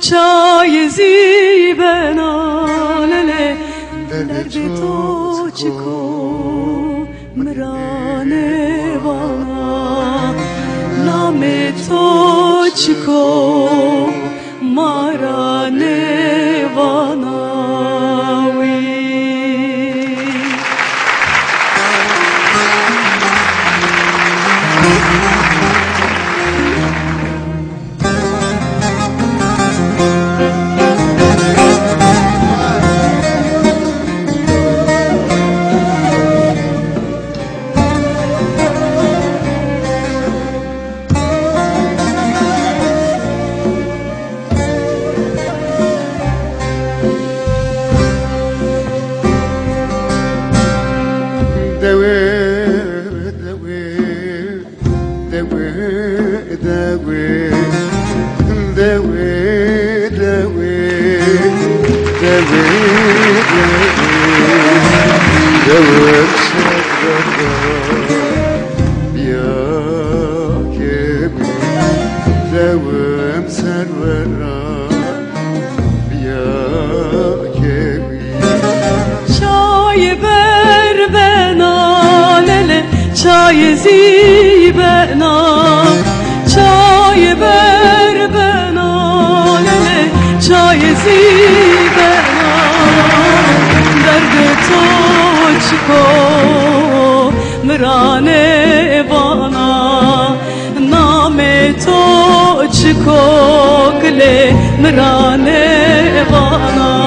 چای زیبنا لله درد تو چکو مرانه وانا نام تو چکو مارانه واناوی چای زیبنا چای بر بنا لله چای زیبنا درد تو چکو مرانه وانا نام تو چکو گله مرانه وانا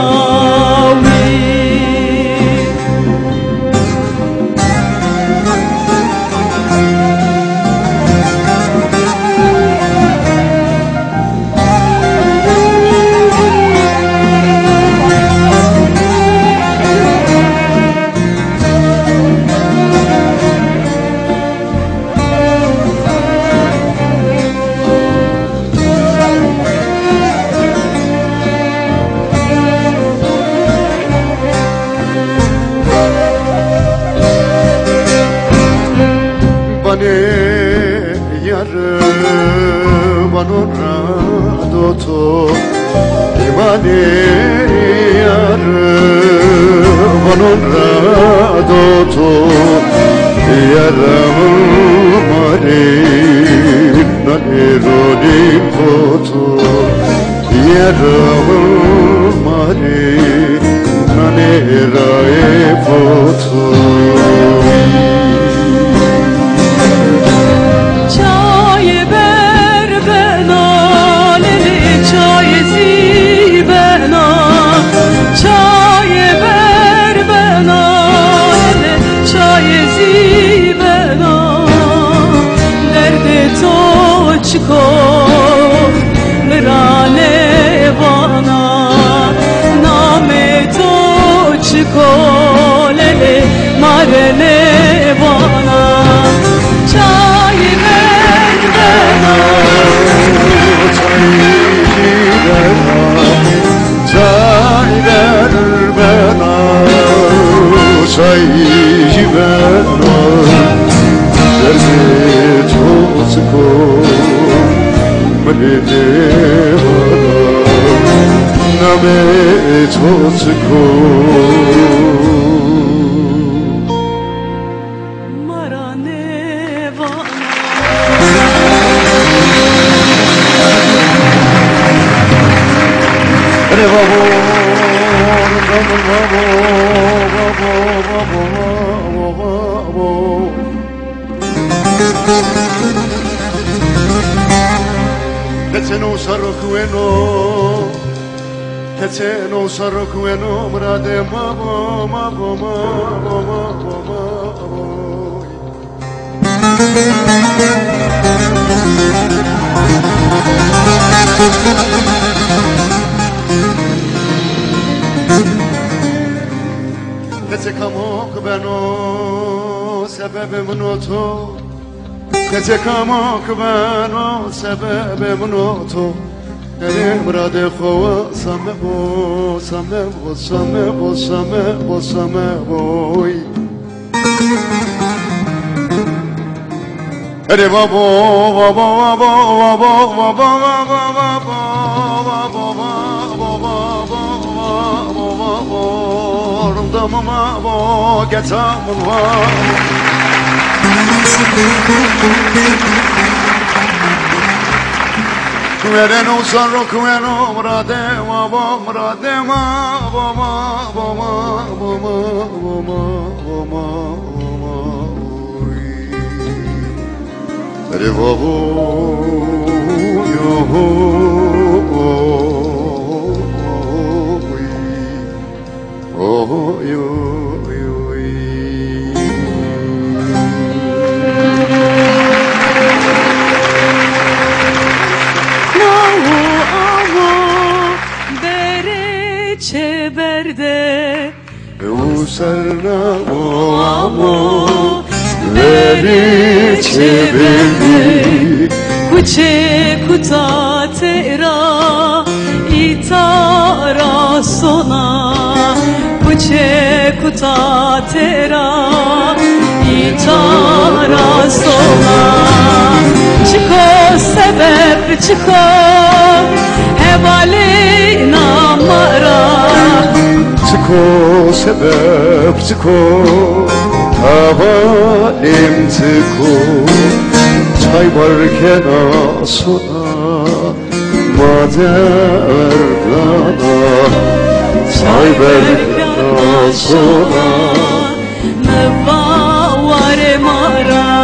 تو دیوانه یار بانون را دو تو یارم ماری نهرونی پوتو یارم ماری نهرای پوتو چکو مرانه وانا نام تو چکو لله مارنه وانا چای بر بنا چای بر بنا چای بنا درد تو چکو نامه تو چکو مرانه وانا ره بابا Keteno sarokueno, keteno sarokueno, mrade mabo, mabo, mabo, mabo, mabo. Ketekamo kubeno, sebebe mnoto. Ketekamo kubeno, sebebe mnoto. مراد خوا سمه بو سمه بو سمه بو سمه بو سمه بوی اره بابا بابا بابا بابا بابا بابا بابا damıma bo getamın var Veren olsan rokveno mradema bo mradema boma boma boma boma boma Revovo yo oh yo Çeberde Usarna o amo Veri çeberdi Kuce kuta tera itara sona Kuce kuta tera itara sona Çiko sebep çiko hevali namara Çiko sebep çiko havalim çiko Çay varken asuna mader plana Çay varken asuna Meva vare mara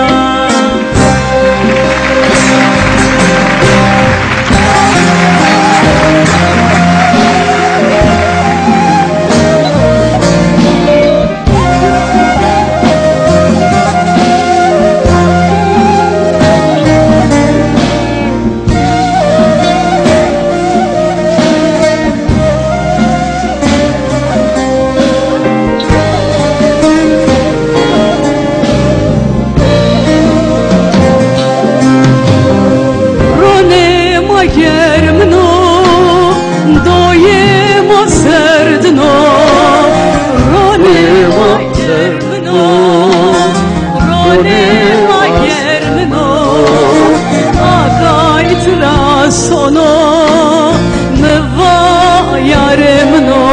Sono me va yaremno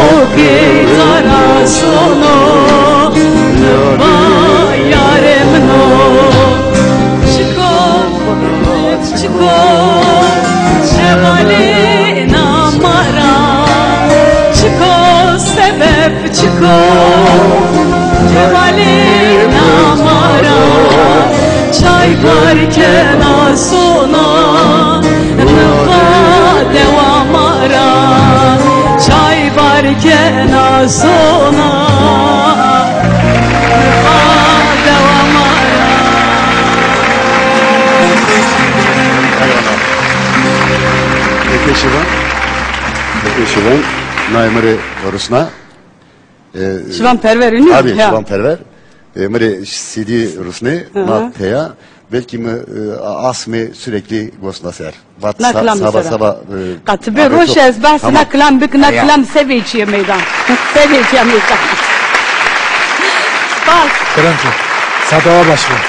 o gitara sono me va yaremno Çiko çiko şevali namara Çiko sebep çiko şevali namara Çay varken asona Mıva devamara Çay varken asona Mıva devamara Peki Şivan Naimari Rusna Şivan Perver ünlü Abi Şivan Perver Mari CD Rusne Matteya belki mi asmi sürekli gosnaser. Sabah Katbe roşez bas naklam bik naklam seviçiye meydan. Seviçiye meydan. Bas. Karanço. Sadava başlıyor.